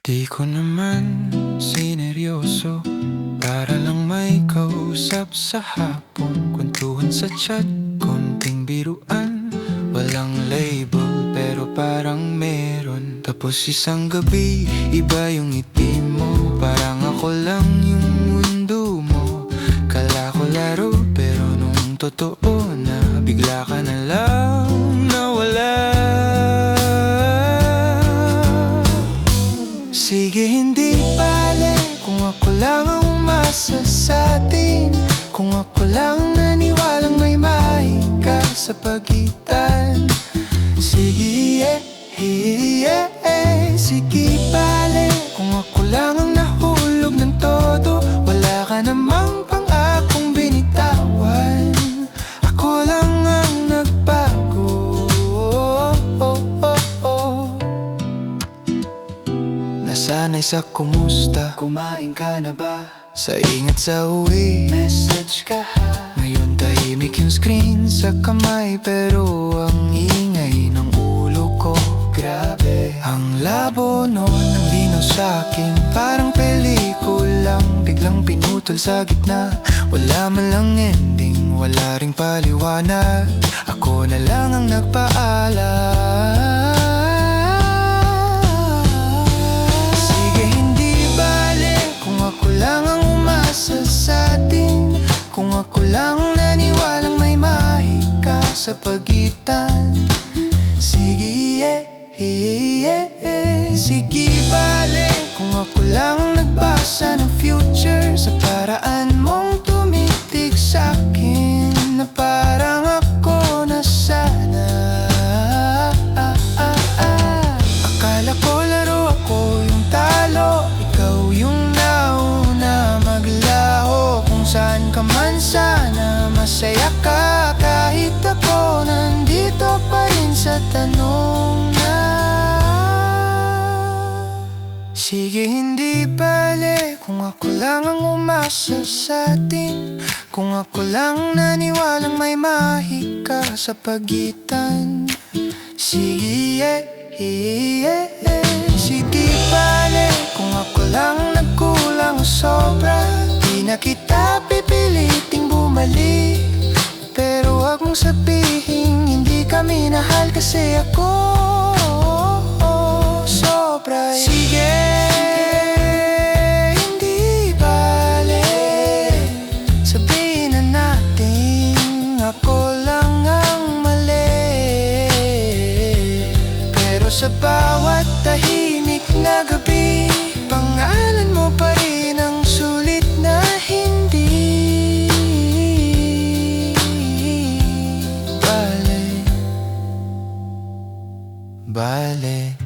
Di ko naman sineryoso, para lang may kausap sa hapon. Kwentuhan sa chat, konting biruan, walang label pero parang meron. Tapos isang gabi, iba yung ngiti mo, parang ako lang yung mundo mo. Kala ko laro pero nung totoo na, bigla ka na lang nawala. Sige, hindi bale kung ako lang ang umasa sa atin, kung ako lang naniwalang may mahika sa pagitan. Sige, sige bale kung ako lang ang nahulog ng todo, wala ka namang pang-akong binitawan. Ako lang ang nagbago. Nasanay sa kumusta, kumain ka na ba? Sa ingat sa uwi, message ka ha? Ngayon tahimik yung screen sa kamay, pero ang ingay ng ulo ko, grabe. Ang labo nun, ang linaw sa'kin, parang pelikulang biglang pinutol sa gitna. Wala man lang ending, wala ring paliwanag, ako na lang ang nagpaalam. Ako lang ang umasa sa atin, kung ako lang naniwalang may mahika sa pagitan. Sige, sige bale kung ako lang nagbasa ng future, sa paraan mong tumitig sa'kin, na parang ako na sana. Akala ko laro ako yung talo, ikaw yung saan ka man, sana masaya ka, kahit ako nandito pa rin sa tanong na. Sige, hindi bale kung ako lang ang umasa sa atin, kung ako lang naniwalang may mahika sa pagitan. Sige, sige bale kung ako lang nagkulang o sobra, di na kita pipiliting bumalik. Pero wag mong sabihin hindi ka minahal, kasi ako sobra. Sige, hindi bale, sabihin na natin ako lang ang mali. Pero sa bawat tahimik na gabi, pangalan mo pa rin ang sulit na hindi bale.